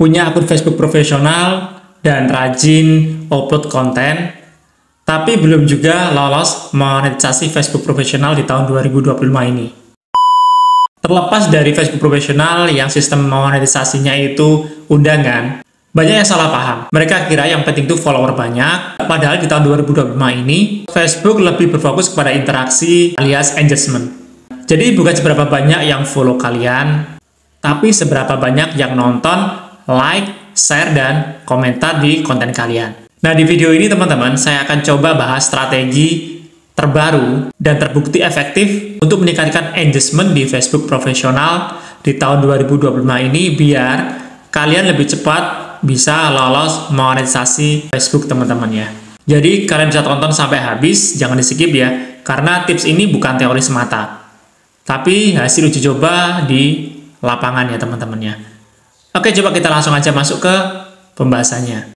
punya akun Facebook profesional dan rajin upload konten, tapi belum juga lolos monetisasi Facebook profesional di tahun 2025 ini. Terlepas dari Facebook profesional yang sistem monetisasinya itu undangan, banyak yang salah paham. Mereka kira yang penting itu follower banyak, padahal di tahun 2025 ini, Facebook lebih berfokus kepada interaksi alias engagement. Jadi bukan seberapa banyak yang follow kalian, tapi seberapa banyak yang nonton, like, share, dan komentar di konten kalian. Nah, di video ini teman-teman, saya akan coba bahas strategi terbaru dan terbukti efektif untuk meningkatkan engagement di Facebook profesional di tahun 2025 ini biar kalian lebih cepat bisa lolos monetisasi Facebook teman-teman ya. Jadi kalian bisa tonton sampai habis, jangan di skip ya, karena tips ini bukan teori semata, tapi hasil uji coba di lapangan ya teman-teman ya. Oke, coba kita langsung aja masuk ke pembahasannya.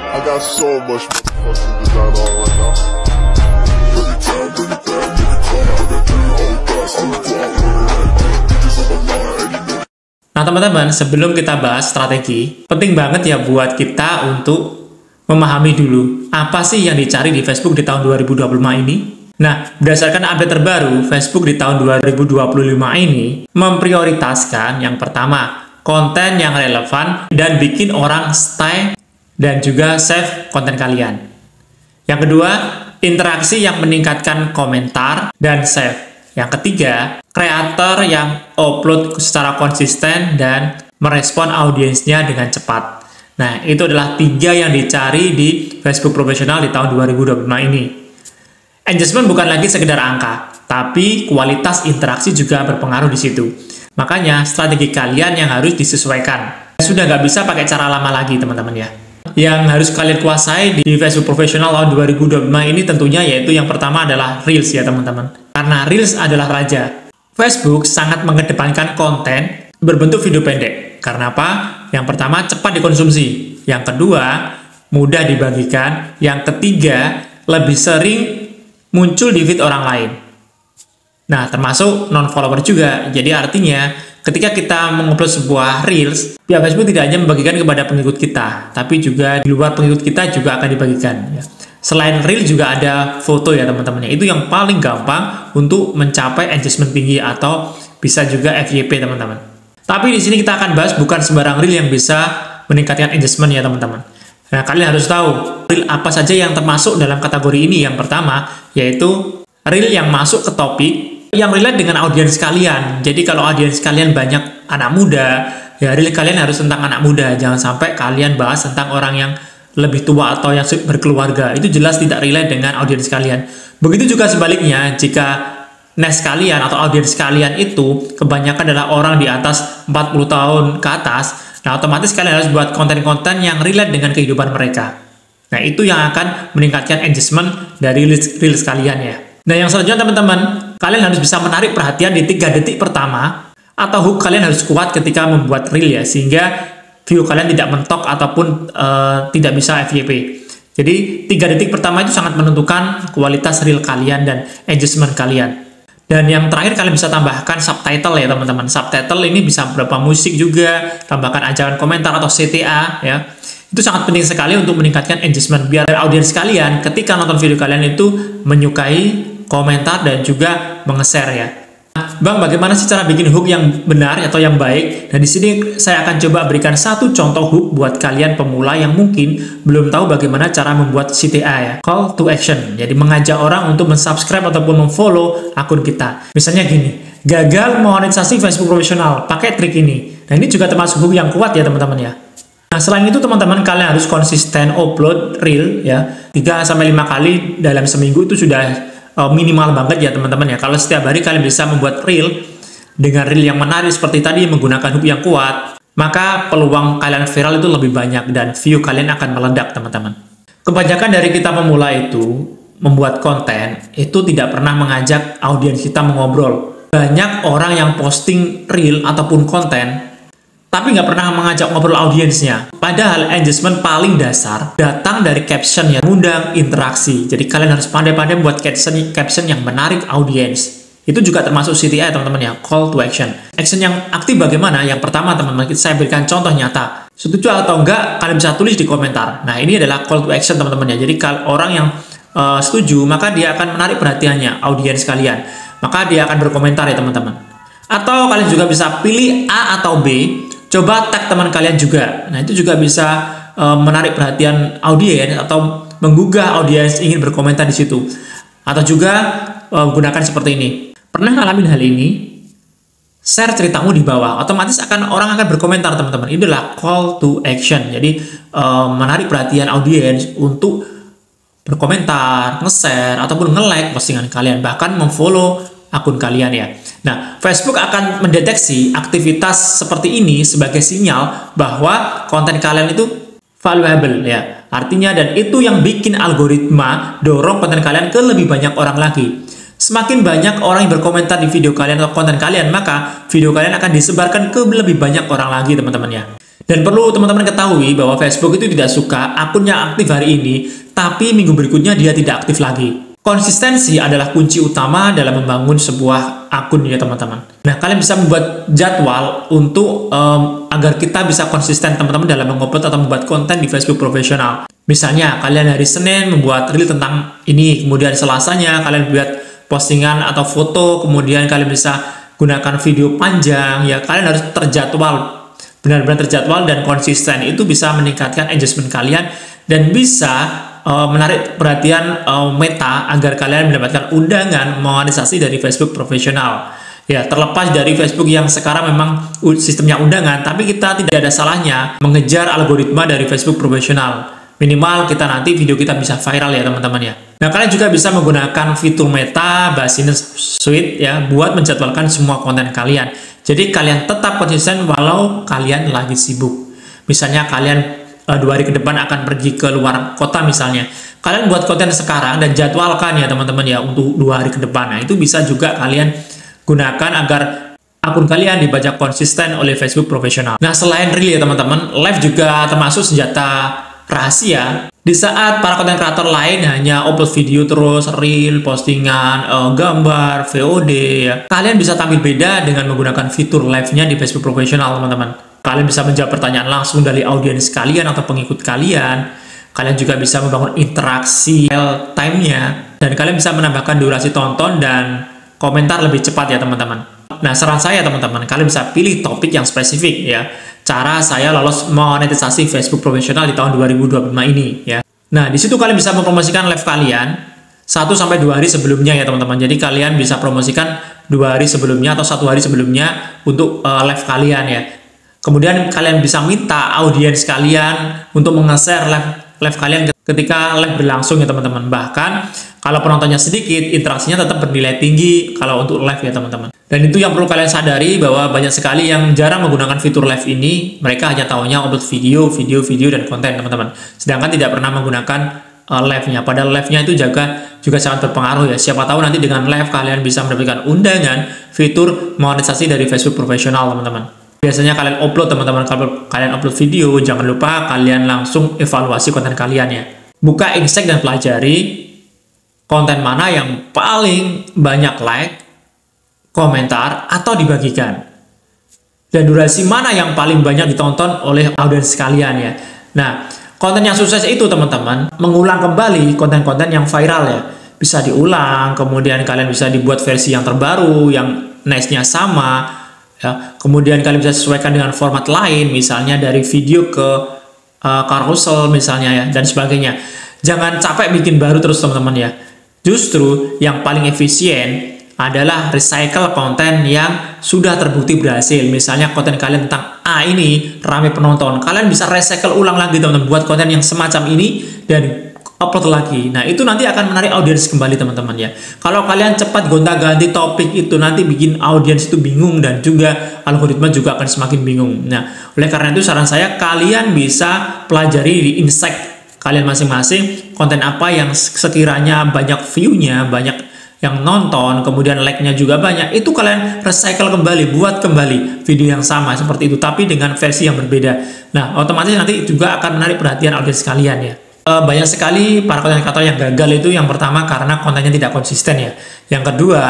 I got so much fucking design on right now. Bring it down, bring it down, bring it down. I got 3 whole guys on the block. Bitches on the line, and you know. Nah teman-teman, sebelum kita bahas strategi, penting banget ya buat kita untuk memahami dulu apa sih yang dicari di Facebook di tahun 2025 ini. Nah, berdasarkan update terbaru, Facebook di tahun 2025 ini memprioritaskan yang pertama, konten yang relevan dan bikin orang stay dan juga save konten kalian. Yang kedua, interaksi yang meningkatkan komentar dan save. Yang ketiga, kreator yang upload secara konsisten dan merespon audiensnya dengan cepat. Nah, itu adalah 3 yang dicari di Facebook profesional di tahun 2025 ini. Engagement bukan lagi sekedar angka, tapi kualitas interaksi juga berpengaruh di situ. Makanya, strategi kalian yang harus disesuaikan. Sudah nggak bisa pakai cara lama lagi, teman-teman ya. Yang harus kalian kuasai di Facebook profesional tahun 2025 ini tentunya yaitu yang pertama adalah Reels ya teman-teman. Karena Reels adalah raja. Facebook sangat mengedepankan konten berbentuk video pendek. Karena apa? Yang pertama, cepat dikonsumsi. Yang kedua, mudah dibagikan. Yang ketiga, lebih sering muncul di feed orang lain. Nah, termasuk non-follower juga. Jadi artinya, ketika kita mengupload sebuah Reels, pihak Facebook tidak hanya membagikan kepada pengikut kita, tapi juga di luar pengikut kita juga akan dibagikan. Ya. Selain Reels juga ada foto ya teman-teman. Itu yang paling gampang untuk mencapai engagement tinggi atau bisa juga FYP teman-teman. Tapi di sini kita akan bahas bukan sembarang Reel yang bisa meningkatkan engagement ya teman-teman. Nah, kalian harus tahu Reel apa saja yang termasuk dalam kategori ini. Yang pertama yaitu Reel yang masuk ke topik yang relate dengan audiens kalian. Jadi kalau audiens kalian banyak anak muda, ya Reel kalian harus tentang anak muda. Jangan sampai kalian bahas tentang orang yang lebih tua atau yang berkeluarga. Itu jelas tidak relate dengan audiens kalian. Begitu juga sebaliknya, jika niche kalian atau audiens kalian itu kebanyakan adalah orang di atas 40 tahun ke atas, nah otomatis kalian harus buat konten-konten yang relate dengan kehidupan mereka. Nah, itu yang akan meningkatkan engagement dari Reels kalian ya. Nah, yang selanjutnya teman-teman, kalian harus bisa menarik perhatian di 3 detik pertama, atau hook kalian harus kuat ketika membuat Reel ya, sehingga view kalian tidak mentok ataupun tidak bisa FYP. Jadi 3 detik pertama itu sangat menentukan kualitas Reel kalian dan engagement kalian. Dan yang terakhir kalian bisa tambahkan subtitle ya teman-teman. Subtitle ini bisa beberapa musik juga, tambahkan ajakan komentar atau CTA ya. Itu sangat penting sekali untuk meningkatkan engagement biar audiens kalian ketika nonton video kalian itu menyukai, komentar, dan juga menge-share ya. Bang, bagaimana sih cara bikin hook yang benar atau yang baik? Nah, di sini saya akan coba berikan satu contoh hook buat kalian pemula yang mungkin belum tahu bagaimana cara membuat CTA ya. Call to action. Jadi mengajak orang untuk mensubscribe ataupun memfollow akun kita. Misalnya gini, gagal monetisasi Facebook profesional, pakai trik ini. Nah, ini juga termasuk hook yang kuat ya teman-teman ya. Nah, selain itu teman-teman kalian harus konsisten upload Reel ya. 3-5 kali dalam seminggu itu sudah minimal banget ya teman-teman ya. Kalau setiap hari kalian bisa membuat Reel dengan Reel yang menarik seperti tadi menggunakan hook yang kuat, maka peluang kalian viral itu lebih banyak dan view kalian akan meledak teman-teman. Kebanyakan dari kita pemula itu membuat konten itu tidak pernah mengajak audiens kita mengobrol. Banyak orang yang posting Reel ataupun konten tapi nggak pernah mengajak ngobrol audiensnya. Padahal engagement paling dasar datang dari caption yang mengundang interaksi. Jadi kalian harus pandai-pandai buat caption yang menarik audiens. Itu juga termasuk CTI teman-teman ya, call to action. Action yang aktif bagaimana? Yang pertama teman-teman, saya berikan contoh nyata. Setuju atau enggak, kalian bisa tulis di komentar. Nah, ini adalah call to action teman-teman ya. Jadi kalau orang yang setuju, maka dia akan menarik perhatiannya, audiens kalian. Maka dia akan berkomentar ya teman-teman. Atau kalian juga bisa pilih A atau B, coba tag teman kalian juga. Nah, itu juga bisa menarik perhatian audiens atau menggugah audiens ingin berkomentar di situ. Atau juga gunakan seperti ini. Pernah ngalamin hal ini? Share ceritamu di bawah, otomatis orang akan berkomentar teman-teman. Ini adalah call to action. Jadi menarik perhatian audiens untuk berkomentar, nge-share ataupun nge-like postingan kalian, bahkan memfollow akun kalian ya. Nah, Facebook akan mendeteksi aktivitas seperti ini sebagai sinyal bahwa konten kalian itu valuable ya. Artinya, dan itu yang bikin algoritma dorong konten kalian ke lebih banyak orang lagi. Semakin banyak orang yang berkomentar di video kalian atau konten kalian, maka video kalian akan disebarkan ke lebih banyak orang lagi teman-teman ya. Dan perlu teman-teman ketahui bahwa Facebook itu tidak suka akunnya aktif hari ini, tapi minggu berikutnya dia tidak aktif lagi. Konsistensi adalah kunci utama dalam membangun sebuah akun ya teman-teman. Nah, kalian bisa membuat jadwal untuk agar kita bisa konsisten teman-teman dalam mengupload atau membuat konten di Facebook profesional. Misalnya, kalian hari Senin membuat reel tentang ini, kemudian Selasanya kalian buat postingan atau foto, kemudian kalian bisa gunakan video panjang, ya kalian harus terjadwal, benar-benar terjadwal dan konsisten. Itu bisa meningkatkan engagement kalian dan bisa menarik perhatian Meta agar kalian mendapatkan undangan monetisasi dari Facebook profesional. Ya, terlepas dari Facebook yang sekarang memang sistemnya undangan, tapi kita tidak ada salahnya mengejar algoritma dari Facebook profesional. Minimal kita nanti video kita bisa viral ya teman-teman ya. Nah, kalian juga bisa menggunakan fitur Meta Business Suite ya buat menjadwalkan semua konten kalian. Jadi kalian tetap konsisten walau kalian lagi sibuk. Misalnya kalian 2 hari ke depan akan pergi ke luar kota misalnya. Kalian buat konten sekarang dan jadwalkan ya teman-teman ya untuk 2 hari ke depan. Nah, itu bisa juga kalian gunakan agar akun kalian dibaca konsisten oleh Facebook profesional. Nah, selain reel ya teman-teman, live juga termasuk senjata rahasia. Di saat para konten kreator lain hanya upload video terus, reel, postingan, gambar, VOD ya. Kalian bisa tampil beda dengan menggunakan fitur live-nya di Facebook profesional teman-teman. Kalian bisa menjawab pertanyaan langsung dari audiens kalian atau pengikut kalian. Kalian juga bisa membangun interaksi real time-nya. Dan kalian bisa menambahkan durasi tonton dan komentar lebih cepat ya teman-teman. Nah, saran saya teman-teman, kalian bisa pilih topik yang spesifik ya. Cara saya lolos monetisasi Facebook profesional di tahun 2025 ini ya. Nah, di situ kalian bisa mempromosikan live kalian 1-2 hari sebelumnya ya teman-teman. Jadi kalian bisa promosikan 2 hari sebelumnya atau 1 hari sebelumnya untuk live kalian ya. Kemudian kalian bisa minta audiens kalian untuk nge-share live kalian ketika live berlangsung ya teman-teman. Bahkan kalau penontonnya sedikit, interaksinya tetap bernilai tinggi kalau untuk live ya teman-teman. Dan itu yang perlu kalian sadari bahwa banyak sekali yang jarang menggunakan fitur live ini. Mereka hanya tahunya upload video, dan konten teman-teman. Sedangkan tidak pernah menggunakan live-nya. Padahal live-nya itu juga sangat berpengaruh ya. Siapa tahu nanti dengan live kalian bisa mendapatkan undangan fitur monetisasi dari Facebook profesional teman-teman. Biasanya kalian upload teman-teman, kalau kalian upload video, jangan lupa kalian langsung evaluasi konten kalian ya. Buka Insight dan pelajari konten mana yang paling banyak like, komentar, atau dibagikan. Dan durasi mana yang paling banyak ditonton oleh audiens kalian ya. Nah, konten yang sukses itu teman-teman, mengulang kembali konten-konten yang viral ya. Bisa diulang, kemudian kalian bisa dibuat versi yang terbaru, yang nice-nya sama. Ya, kemudian kalian bisa sesuaikan dengan format lain, misalnya dari video ke carousel misalnya ya, dan sebagainya. Jangan capek bikin baru terus teman-teman ya. Justru yang paling efisien adalah recycle konten yang sudah terbukti berhasil. Misalnya konten kalian tentang A ini ramai penonton, kalian bisa recycle ulang lagi teman-teman, buat konten yang semacam ini dan upload lagi. Nah, itu nanti akan menarik audiens kembali teman-teman ya. Kalau kalian cepat gonta-ganti topik itu nanti bikin audiens itu bingung dan juga algoritma juga akan semakin bingung. Nah, oleh karena itu saran saya kalian bisa pelajari di Insight kalian masing-masing konten apa yang sekiranya banyak view-nya, banyak yang nonton, kemudian like-nya juga banyak. Itu kalian recycle kembali, buat kembali video yang sama seperti itu tapi dengan versi yang berbeda. Nah, otomatis nanti juga akan menarik perhatian audiens kalian ya. Banyak sekali para konten kreator yang gagal itu yang pertama karena kontennya tidak konsisten ya. Yang kedua,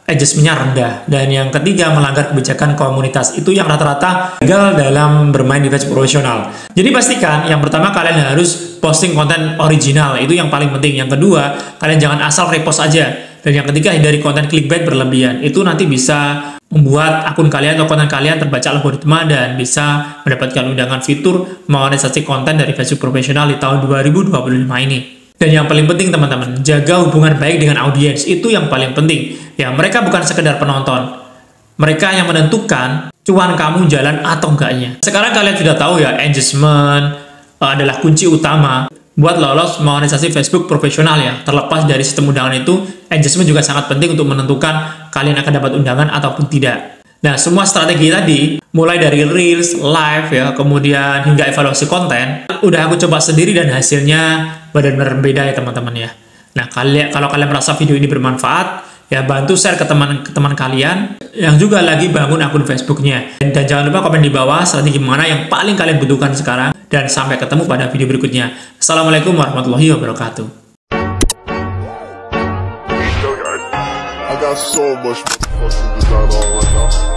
adjustment-nya rendah. Dan yang ketiga, melanggar kebijakan komunitas. Itu yang rata-rata gagal dalam bermain di Facebook profesional. Jadi pastikan, yang pertama kalian harus posting konten original. Itu yang paling penting. Yang kedua, kalian jangan asal repost aja. Dan yang ketiga, hindari konten clickbait berlebihan. Itu nanti bisa membuat akun kalian atau konten kalian terbaca algoritma dan bisa mendapatkan undangan fitur monetisasi konten dari Facebook profesional di tahun 2025 ini. Dan yang paling penting teman-teman, jaga hubungan baik dengan audiens, itu yang paling penting. Ya, mereka bukan sekedar penonton. Mereka yang menentukan cuan kamu jalan atau enggaknya. Sekarang kalian sudah tahu ya, engagement adalah kunci utama buat lolos monetisasi Facebook profesional ya. Terlepas dari sistem undangan itu, engagement juga sangat penting untuk menentukan kalian akan dapat undangan ataupun tidak. Nah, semua strategi tadi, mulai dari Reels, Live, ya, kemudian hingga evaluasi konten, udah aku coba sendiri dan hasilnya benar-benar beda ya teman-teman ya. Nah, kalau kalian merasa video ini bermanfaat, ya bantu share ke teman-teman kalian yang juga lagi bangun akun Facebooknya. Dan jangan lupa komen di bawah strategi mana yang paling kalian butuhkan sekarang. Dan sampai ketemu pada video berikutnya. Assalamualaikum warahmatullahi wabarakatuh. I got so much fucking design on right now.